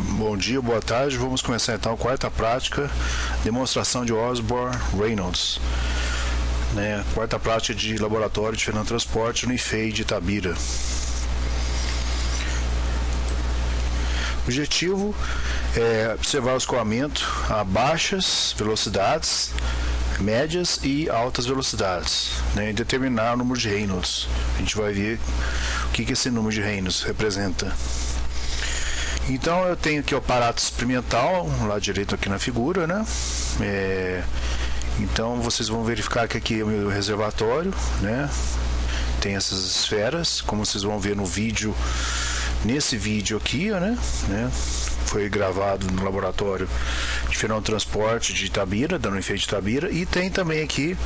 Bom dia, boa tarde. Vamos começar então a quarta prática, demonstração de Osborne-Reynolds. Quarta prática de laboratório de Fernando Transporte no IFEI de Itabira. O objetivo é observar o escoamento a baixas velocidades, médias e altas velocidades, e determinar o número de Reynolds. A gente vai ver o que esse número de Reynolds representa. Então eu tenho aqui o aparato experimental, lá direito aqui na figura, Então vocês vão verificar que aqui é o meu reservatório, Tem essas esferas, como vocês vão ver no vídeo, nesse vídeo aqui, Foi gravado no laboratório de Fernando Transporte de Itabira, da IFEI de Itabira, e tem também aqui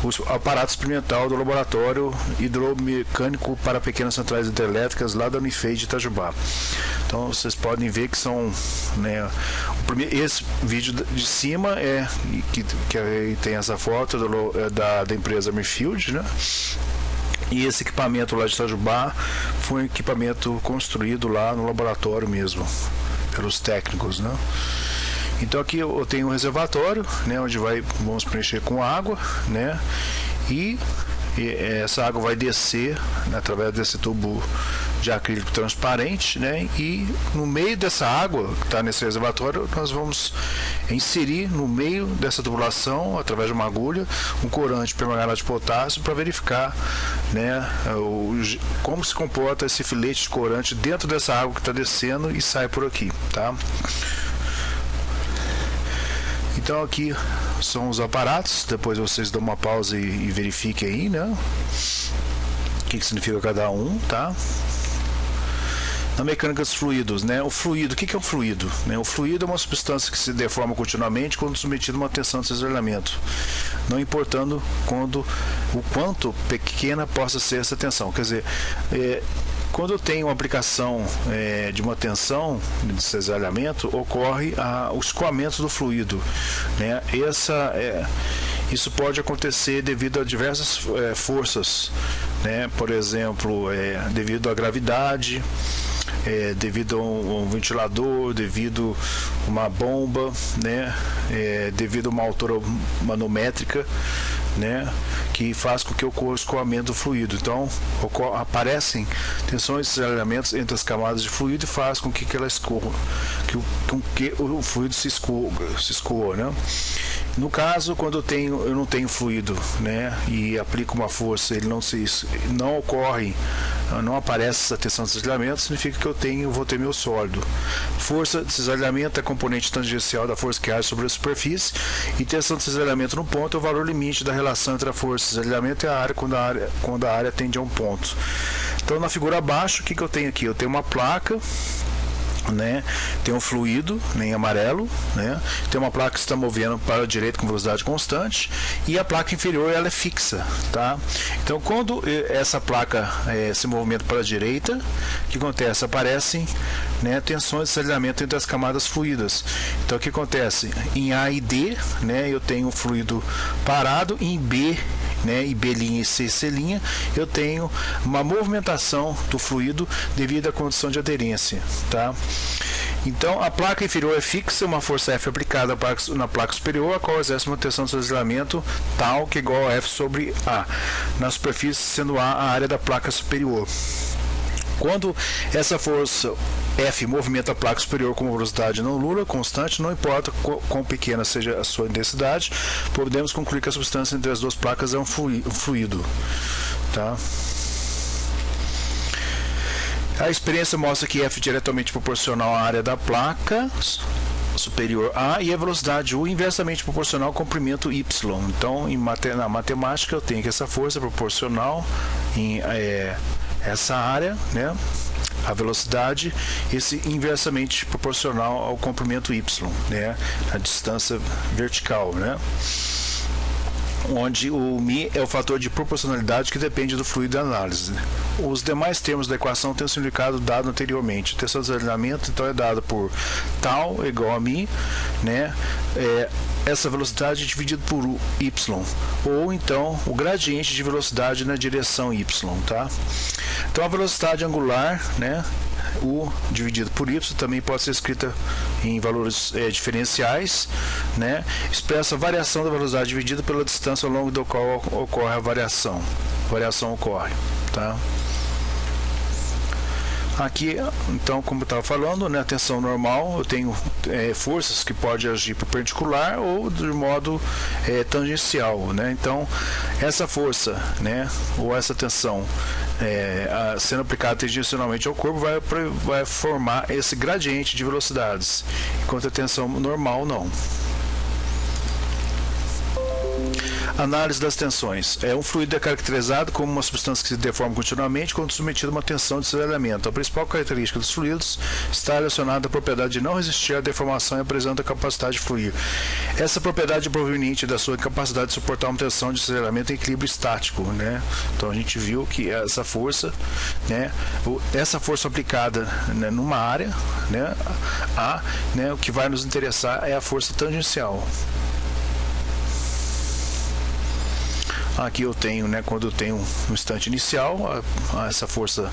o aparato experimental do laboratório hidromecânico para pequenas centrais hidrelétricas lá da IFEI de Itajubá. Então vocês podem ver que são, esse vídeo de cima que tem essa foto da empresa Mirfield, E esse equipamento lá de Itajubá foi um equipamento construído lá no laboratório mesmo, pelos técnicos, Então aqui eu tenho um reservatório, onde vamos preencher com água, E essa água vai descer através desse tubo de acrílico transparente, E no meio dessa água que está nesse reservatório, nós vamos inserir no meio dessa tubulação, através de uma agulha, um corante permanganato de potássio para verificar, como se comporta esse filete de corante dentro dessa água que está descendo e sai por aqui, tá? Então aqui são os aparatos, depois vocês dão uma pausa e verifiquem aí, O que significa cada um, tá? Na mecânica dos fluidos, O fluido, o que é um fluido? O fluido é uma substância que se deforma continuamente quando submetido a uma tensão de cisalhamento, não importando o quanto pequena possa ser essa tensão. Quer dizer, quando eu tenho uma aplicação de uma tensão de cisalhamento, ocorre o escoamento do fluido, Isso pode acontecer devido a diversas forças, Por exemplo, devido à gravidade, devido a um ventilador, devido a uma bomba, devido a uma altura manométrica, que faz com que ocorra o escoamento do fluido. Então aparecem tensões e cisalhamentos entre as camadas de fluido e faz com que ela escorra, que o fluido se escoa, No caso, quando eu não tenho fluido, e aplico uma força, ele não ocorre, não aparece essa tensão de cisalhamento, significa que vou ter meu sólido. Força de cisalhamento é a componente tangencial da força que age sobre a superfície, e tensão de cisalhamento no ponto é o valor limite da relação entre a força de cisalhamento e a área quando a área tende a um ponto. Então na figura abaixo, o que eu tenho aqui? Eu tenho uma placa, tem um fluido em amarelo, tem uma placa que está movendo para a direita com velocidade constante, e a placa inferior ela é fixa, tá? Então quando essa placa se movimenta para a direita, o que acontece? Aparecem tensões de cisalhamento entre as camadas fluídas. Então o que acontece? Em A e D, eu tenho um fluido parado, em B, e B' e C', eu tenho uma movimentação do fluido devido à condição de aderência, tá? Então a placa inferior é fixa, uma força F aplicada na placa superior, a qual exerce uma tensão de cisalhamento tal que é igual a F sobre A, na superfície, sendo A a área da placa superior. Quando essa força F movimenta a placa superior com uma velocidade não nula, constante, não importa quão pequena seja a sua intensidade, podemos concluir que a substância entre as duas placas é um fluido, tá? A experiência mostra que F é diretamente proporcional à área da placa superior A e a velocidade U inversamente proporcional ao comprimento Y. Então, na matemática, eu tenho que essa força é proporcional em essa área, a velocidade, esse inversamente proporcional ao comprimento Y, a distância vertical, onde o μ é o fator de proporcionalidade que depende do fluido da análise. Os demais termos da equação têm o significado dado anteriormente. A tensão de cisalhamento então é dada por τ igual a μ, essa velocidade dividido por y, ou então o gradiente de velocidade na direção y, tá? Então a velocidade angular, U dividido por Y também pode ser escrita em valores diferenciais, né? Expressa a variação da velocidade dividida pela distância ao longo do qual ocorre a variação. Variação ocorre, tá? Aqui, então, como eu estava falando, né, a tensão normal, eu tenho forças que podem agir perpendicular ou de modo tangencial, né? Então, essa força, né, ou essa tensão sendo aplicada tangencialmente ao corpo vai formar esse gradiente de velocidades, enquanto a tensão normal não. Análise das tensões. Um fluido é caracterizado como uma substância que se deforma continuamente quando submetido a uma tensão de aceleramento. A principal característica dos fluidos está relacionada à propriedade de não resistir à deformação e apresenta a capacidade de fluir. Essa propriedade é proveniente da sua incapacidade de suportar uma tensão de aceleramento em equilíbrio estático, né? Então a gente viu que essa força, né, essa força aplicada, né, numa área, né, né, o que vai nos interessar é a força tangencial. Aqui eu tenho, né, quando eu tenho um instante inicial, essa força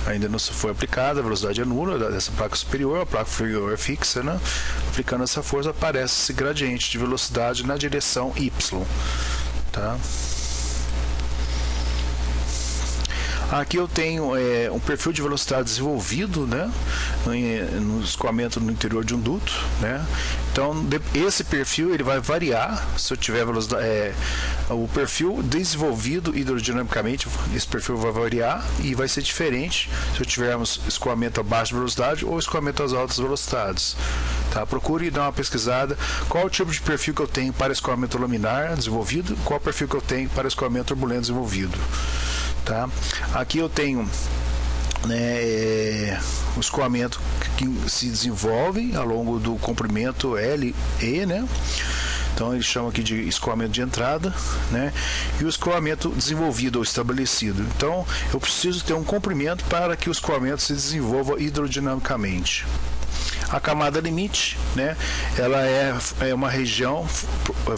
ainda não foi aplicada, a velocidade é nula dessa placa superior, a placa inferior é fixa, né? Aplicando essa força aparece esse gradiente de velocidade na direção Y, tá? Aqui eu tenho um perfil de velocidade desenvolvido, né, no escoamento no interior de um duto, né? Então esse perfil ele vai variar se eu tiver velocidade, o perfil desenvolvido hidrodinamicamente, esse perfil vai variar e vai ser diferente se eu tivermos escoamento a baixa velocidade ou escoamento às altas velocidades, tá? Procure dar uma pesquisada qual o tipo de perfil que eu tenho para escoamento laminar desenvolvido, qual o perfil que eu tenho para escoamento turbulento desenvolvido. Tá? Aqui eu tenho, né, o escoamento que se desenvolve ao longo do comprimento LE, né? Então ele chama aqui de escoamento de entrada, né? E o escoamento desenvolvido ou estabelecido. Então eu preciso ter um comprimento para que o escoamento se desenvolva hidrodinamicamente. A camada limite, né, ela é uma região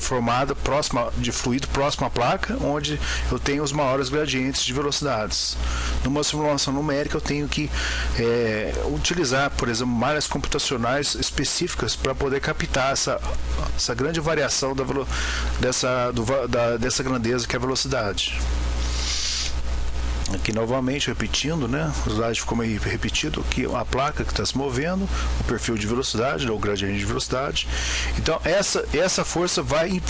formada próxima de fluido, próxima à placa, onde eu tenho os maiores gradientes de velocidades. Numa simulação numérica eu tenho que utilizar, por exemplo, malhas computacionais específicas para poder captar essa grande variação dessa grandeza que é a velocidade. Aqui novamente repetindo, né? O slide ficou meio repetido aqui, a placa que está se movendo, o perfil de velocidade, ou gradiente de velocidade. Então essa força vai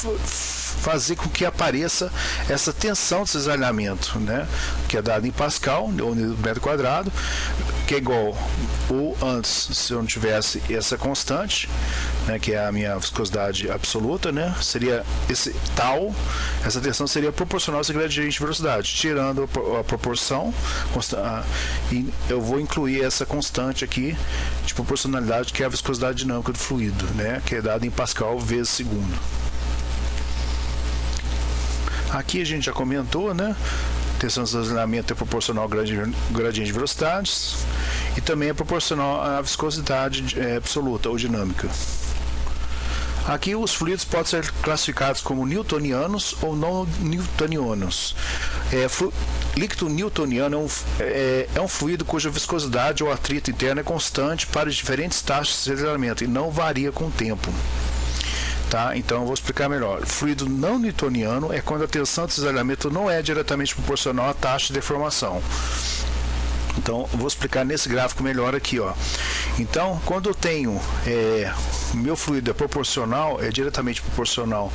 fazer com que apareça essa tensão de cisalhamento, né? Que é dada em Pascal, ou no metro quadrado, que é igual, ou antes, se eu não tivesse essa constante, né, que é a minha viscosidade absoluta, né, seria esse tal, essa tensão seria proporcional a esse gradiente de velocidade, tirando a proporção, e eu vou incluir essa constante aqui de proporcionalidade, que é a viscosidade dinâmica do fluido, né, que é dada em Pascal vezes segundo. Aqui a gente já comentou, né? Tensão de deslizamento é proporcional ao gradiente de velocidades e também é proporcional à viscosidade absoluta ou dinâmica. Aqui os fluidos podem ser classificados como newtonianos ou não newtonianos. Líquido newtoniano é um fluido cuja viscosidade ou atrito interno é constante para diferentes taxas de deslizamento e não varia com o tempo. Tá? Então eu vou explicar melhor. Fluido não newtoniano é quando a tensão de cisalhamento não é diretamente proporcional à taxa de deformação. Então eu vou explicar nesse gráfico melhor aqui, ó. Então quando eu tenho meu fluido é proporcional, é diretamente proporcional,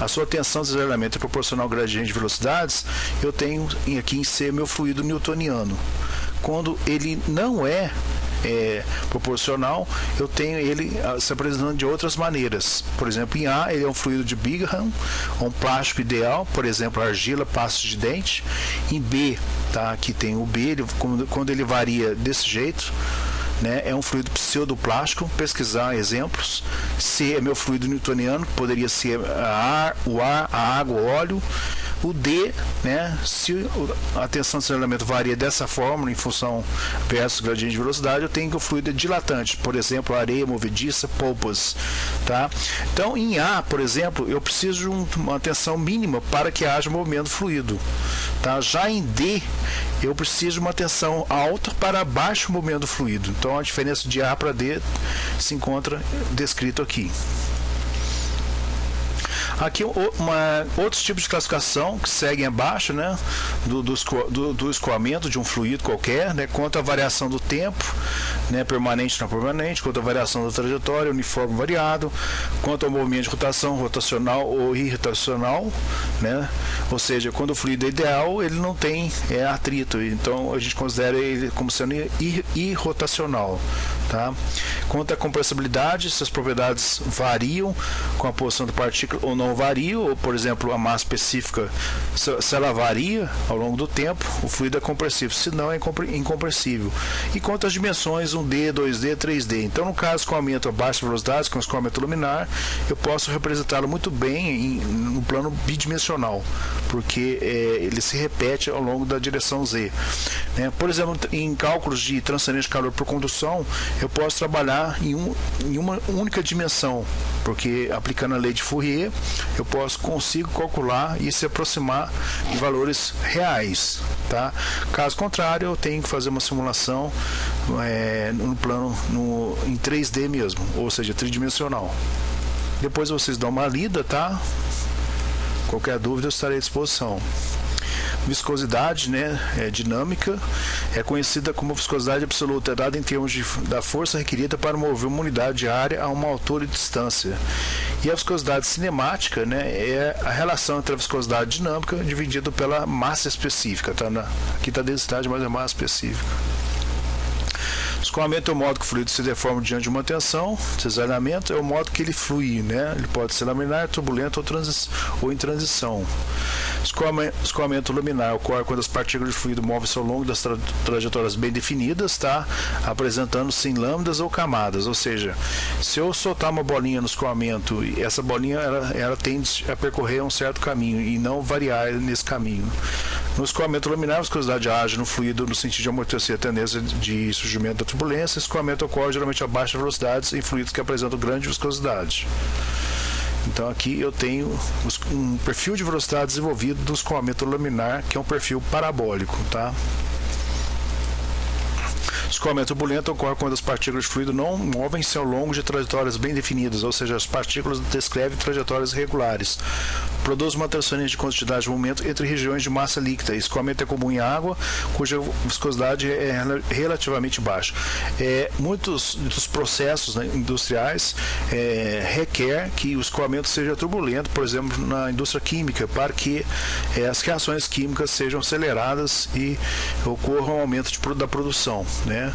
a sua tensão de cisalhamento é proporcional ao gradiente de velocidades, eu tenho aqui em C meu fluido newtoniano. Quando ele não é proporcional, eu tenho ele se apresentando de outras maneiras. Por exemplo, em A ele é um fluido de Bingham, um plástico ideal, por exemplo, argila, pasta de dente. Em B, tá, aqui tem o B, quando ele varia desse jeito, né, é um fluido pseudoplástico, pesquisar exemplos. C é meu fluido newtoniano, que poderia ser o ar, a água, o óleo. O D, né, se a tensão de aceleramento varia dessa forma, em função versus gradiente de velocidade, eu tenho que o fluido é dilatante, por exemplo, areia movediça, polpas, tá? Então, em A, por exemplo, eu preciso de uma tensão mínima para que haja movimento fluido, tá? Já em D, eu preciso de uma tensão alta para baixo movimento fluido. Então, a diferença de A para D se encontra descrito aqui. Aqui outros tipos de classificação que seguem abaixo, né, do escoamento de um fluido qualquer, né, quanto à variação do tempo, né, permanente não permanente, quanto à variação da trajetória, uniforme variado, quanto ao movimento de rotação, rotacional ou irrotacional, né, ou seja, quando o fluido é ideal, ele não tem atrito, então a gente considera ele como sendo irrotacional. Tá? Quanto à compressibilidade, essas propriedades variam com a posição da partícula ou não variam, ou por exemplo a massa específica, se ela varia ao longo do tempo, o fluido é compressível, se não é incompressível. E quanto às dimensões 1D, 2D, 3D, então no caso escoamento a baixa velocidade, com escoamento luminar, eu posso representá-lo muito bem no plano bidimensional, porque ele se repete ao longo da direção Z, né? Por exemplo, em cálculos de transferência de calor por condução, eu posso trabalhar em uma única dimensão, porque aplicando a lei de Fourier, eu consigo calcular e se aproximar de valores reais, tá? Caso contrário, eu tenho que fazer uma simulação no plano em 3D mesmo, ou seja, tridimensional. Depois vocês dão uma lida, tá? Qualquer dúvida eu estarei à disposição. Viscosidade, né, dinâmica, é conhecida como viscosidade absoluta, é dada em termos da força requerida para mover uma unidade de área a uma altura e distância. E a viscosidade cinemática, né, é a relação entre a viscosidade dinâmica dividida pela massa específica. Tá? Aqui está a densidade, mas é massa específica. Escoamento é o modo que o fluido se deforma diante de uma tensão. Cesarnamento é o modo que ele flui, né? Ele pode ser laminar, turbulento ou em transição. Escoamento laminar ocorre quando as partículas de fluido movem-se ao longo das trajetórias bem definidas, tá? Apresentando-se em lâminas ou camadas, ou seja, se eu soltar uma bolinha no escoamento, essa bolinha ela tende a percorrer um certo caminho e não variar nesse caminho. No escoamento laminar, a viscosidade age no fluido no sentido de amortecer a tendência de surgimento da turbulência. Esse escoamento ocorre geralmente a baixas velocidades em fluidos que apresentam grande viscosidade. Então aqui eu tenho um perfil de velocidade desenvolvido do escoamento laminar, que é um perfil parabólico, tá? Escoamento turbulento ocorre quando as partículas de fluido não movem-se ao longo de trajetórias bem definidas, ou seja, as partículas descrevem trajetórias regulares. Produz uma transferência de quantidade de movimento entre regiões de massa líquida. Escoamento é comum em água, cuja viscosidade é relativamente baixa. Muitos dos processos, né, industriais requer que o escoamento seja turbulento, por exemplo, na indústria química, para que as reações químicas sejam aceleradas e ocorra um aumento da produção, né?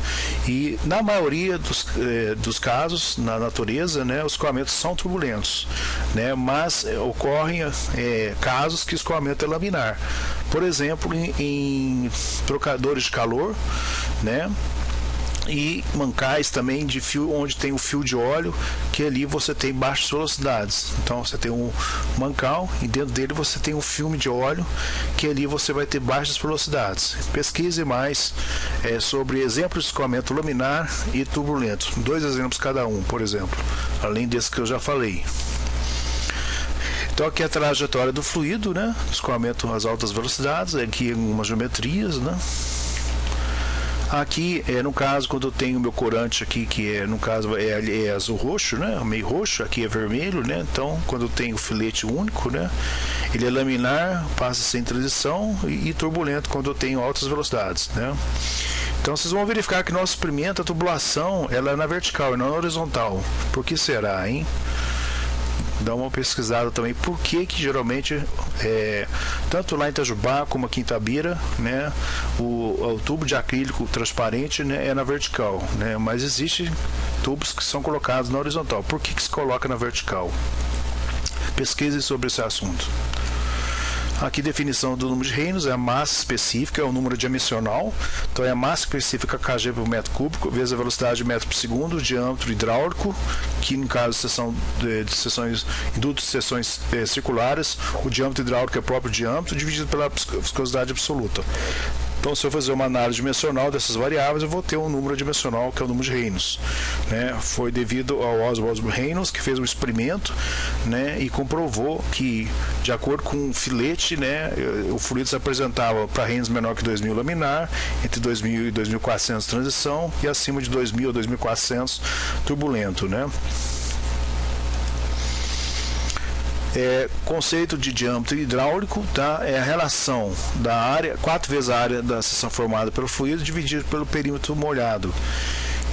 E na maioria dos casos, na natureza, né, os escoamentos são turbulentos, né? Mas ocorrem casos que o escoamento é laminar. Por exemplo, em trocadores de calor, né? E mancais também de fio, onde tem o fio de óleo, que ali você tem baixas velocidades. Então você tem um mancal e dentro dele você tem um filme de óleo, que ali você vai ter baixas velocidades. Pesquise mais sobre exemplos de escoamento laminar e turbulento. 2 exemplos cada um, por exemplo, além desse que eu já falei. Então aqui é a trajetória do fluido, né? Escoamento às altas velocidades, aqui algumas geometrias, né? Aqui, no caso, quando eu tenho o meu corante aqui, que no caso é azul roxo, né? Meio roxo, aqui é vermelho, né? Então, quando eu tenho o filete único, né? Ele é laminar, passa sem transição e turbulento quando eu tenho altas velocidades, né? Então, vocês vão verificar que nosso experimento, a tubulação, ela é na vertical e não na horizontal. Por que será, hein? Dá uma pesquisada também por que geralmente tanto lá em Itajubá como aqui em Itabira, né, o tubo de acrílico transparente, né, é na vertical, né, mas existem tubos que são colocados na horizontal. Por que se coloca na vertical? Pesquise sobre esse assunto. Aqui definição do número de Reynolds é a massa específica, é o número dimensional, então é a massa específica kg por metro cúbico, vezes a velocidade de metro por segundo, o diâmetro hidráulico, que no caso de seções, indutos de seções circulares, o diâmetro hidráulico é o próprio diâmetro, dividido pela viscosidade absoluta. Então, se eu fazer uma análise dimensional dessas variáveis, eu vou ter um número dimensional, que é o número de Reynolds. Né? Foi devido ao Oswald Reynolds, que fez um experimento, né, e comprovou que, de acordo com o filete, né, o fluido se apresentava para Reynolds menor que 2.000 laminar, entre 2.000 e 2.400 transição, e acima de 2.000 a 2.400 turbulento. Né? Conceito de diâmetro hidráulico, tá? É a relação da área, 4 vezes a área da seção formada pelo fluido dividido pelo perímetro molhado.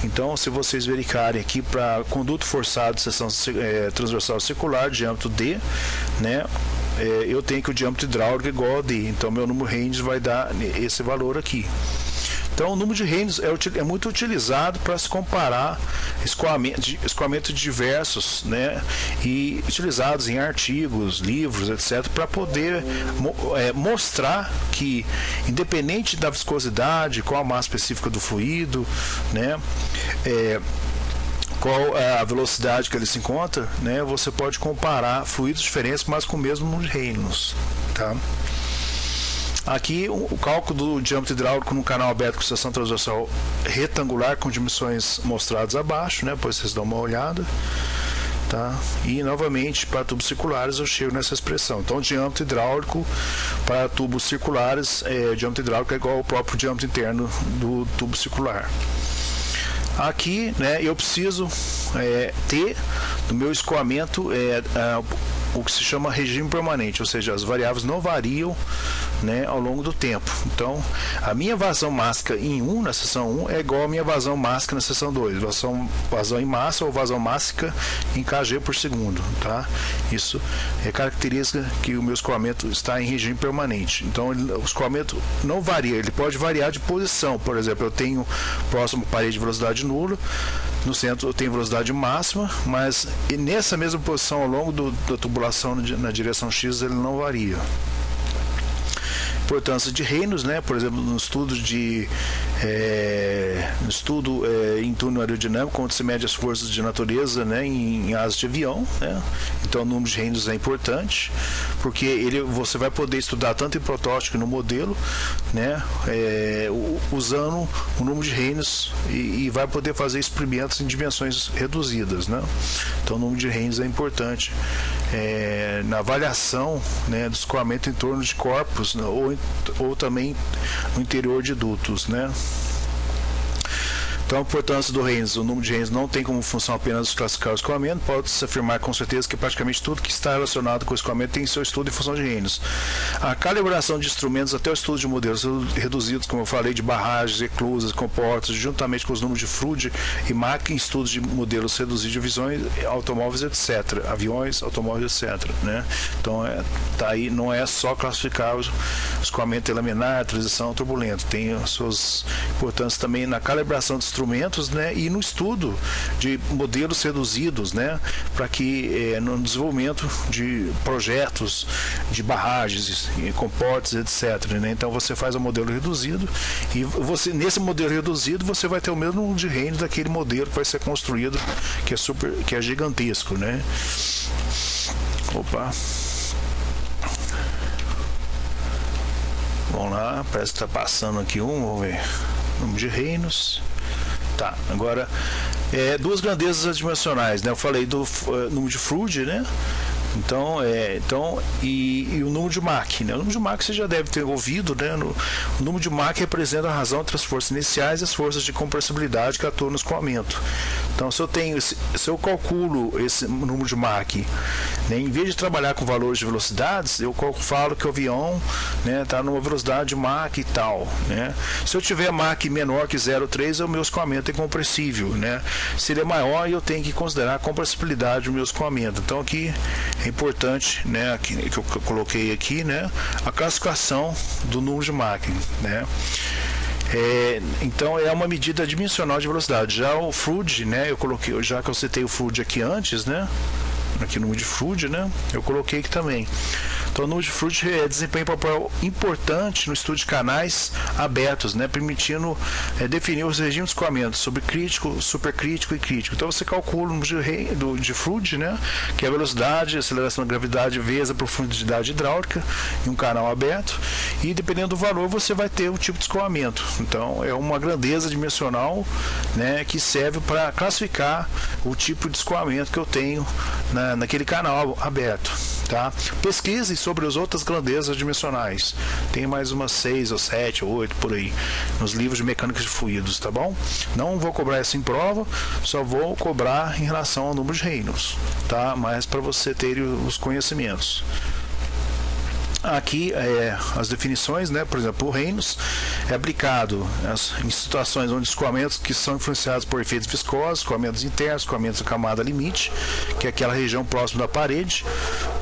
Então, se vocês verificarem aqui para conduto forçado de seção transversal circular, diâmetro D, né? Eu tenho que o diâmetro hidráulico é igual a D, então meu número Reynolds vai dar esse valor aqui. Então, o número de Reynolds é muito utilizado para se comparar escoamentos diversos, né, e utilizados em artigos, livros, etc., para poder mostrar que, independente da viscosidade, qual a massa específica do fluido, né, qual a velocidade que ele se encontra, né, você pode comparar fluidos diferentes, mas com o mesmo número de Reynolds. Tá? Aqui o cálculo do diâmetro hidráulico no canal aberto com seção transversal retangular com dimensões mostradas abaixo, né? Depois vocês dão uma olhada. Tá? E novamente para tubos circulares eu chego nessa expressão. Então, diâmetro hidráulico para tubos circulares, diâmetro hidráulico é igual ao próprio diâmetro interno do tubo circular. Aqui, né, eu preciso ter no meu escoamento o que se chama regime permanente, ou seja, as variáveis não variam, né, ao longo do tempo. Então, a minha vazão mássica em 1, na seção 1, é igual à minha vazão mássica na seção 2. Vazão em massa ou vazão mássica em kg por segundo. Tá? Isso é característica que o meu escoamento está em regime permanente. Então, o escoamento não varia, ele pode variar de posição. Por exemplo, eu tenho próximo à parede de velocidade nula, no centro eu tenho velocidade máxima, mas nessa mesma posição ao longo da tubulação na direção X ele não varia. Importância de Reynolds, né? Por exemplo, no estudo em túnel aerodinâmico, onde se mede as forças de natureza, né, em asas de avião, né? Então o número de Reynolds é importante, porque você vai poder estudar tanto em protótipo que no modelo, né, usando o número de Reynolds e vai poder fazer experimentos em dimensões reduzidas, né? Então o número de Reynolds é importante na avaliação, né, do escoamento em torno de corpos, né, ou também no interior de dutos, né? Então, a importância do Reynolds, o número de Reynolds não tem como função apenas classificar o escoamento, pode-se afirmar com certeza que praticamente tudo que está relacionado com o escoamento tem seu estudo em função de Reynolds. A calibração de instrumentos até o estudo de modelos reduzidos, como eu falei, de barragens, eclusas, comportas, juntamente com os números de Froude e Mach em estudos de modelos reduzidos de visões, automóveis, etc. Aviões, automóveis, etc. Né? Então, tá aí, não é só classificar o escoamento laminar, transição, turbulento. Tem as suas importâncias também na calibração de instrumentos, né, e no estudo de modelos reduzidos, né, para que no desenvolvimento de projetos de barragens, comportes, etc. Né? Então você faz um modelo reduzido e nesse modelo reduzido você vai ter o mesmo número de Reynolds daquele modelo que vai ser construído, que é gigantesco, né? Opa. Vamos lá, parece que está passando aqui vamos ver. Número de Reynolds. Tá, agora duas grandezas adimensionais, né? Eu falei do número de Froude, né? Então, e o número de Mach, né? O número de Mach você já deve ter ouvido, né? O número de Mach representa a razão entre as forças iniciais e as forças de compressibilidade que atuam no escoamento. Então, se eu calculo esse número de Mach, né, em vez de trabalhar com valores de velocidades, eu falo que o avião está numa velocidade de Mach e tal, né? Se eu tiver Mach menor que 0,3, o meu escoamento é compressível, né? Se ele é maior, eu tenho que considerar a compressibilidade do meu escoamento. Então, aqui é importante, né, que eu coloquei aqui, né, a classificação do número de Mach, né? Então é uma medida dimensional de velocidade. Já o Froude, né, eu coloquei, já que eu citei o Froude aqui antes, né, aqui no número de Froude, né, eu coloquei aqui também. Então o NumDiflude desempenha um papel importante no estudo de canais abertos, né, permitindo definir os regimes de escoamento sobre crítico, supercrítico e crítico. Então você calcula o número de fluid, né, que é a velocidade, a aceleração da gravidade vezes a profundidade hidráulica em um canal aberto, e dependendo do valor você vai ter o tipo de escoamento. Então é uma grandeza dimensional, né, que serve para classificar o tipo de escoamento que eu tenho naquele canal aberto. Tá? Pesquise sobre as outras grandezas dimensionais. Tem mais umas 6 ou 7 ou 8 por aí nos livros de mecânica de fluidos, tá bom? Não vou cobrar essa em prova, só vou cobrar em relação ao número de Reynolds, tá? Mas para você ter os conhecimentos. Aqui as definições, né? Por exemplo, o Reynolds é aplicado em situações onde escoamentos que são influenciados por efeitos viscosos, escoamentos internos, escoamentos da camada limite, que é aquela região próxima da parede.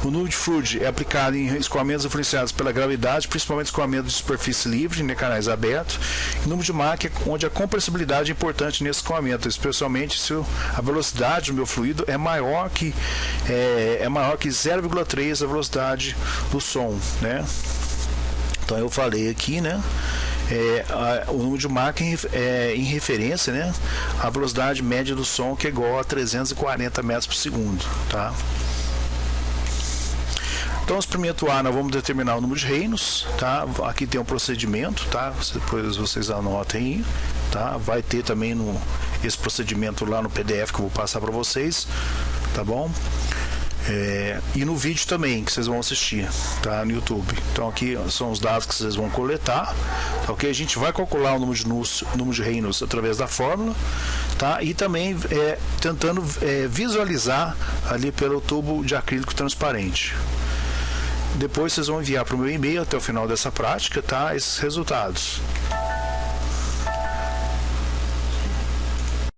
O NumDiflude é aplicado em escoamentos influenciados pela gravidade, principalmente escoamentos de superfície livre, em canais abertos. E o número de Mach é onde a compressibilidade é importante nesse escoamento, especialmente se a velocidade do meu fluido é maior que 0,3 a velocidade do som, né? Então eu falei aqui, né? O número de Mach em referência, né, à velocidade média do som, que é igual a 340 metros por segundo, tá? Então, experimento A, nós vamos determinar o número de Reynolds, tá? Aqui tem um procedimento, tá? Depois vocês anotem aí, tá? Vai ter também esse procedimento lá no PDF que eu vou passar para vocês, tá bom? E no vídeo também, que vocês vão assistir, tá? No YouTube. Então aqui são os dados que vocês vão coletar, tá? Ok? A gente vai calcular o número de Reynolds através da fórmula, tá? E também tentando visualizar ali pelo tubo de acrílico transparente. Depois vocês vão enviar para o meu e-mail até o final dessa prática, tá? Esses resultados.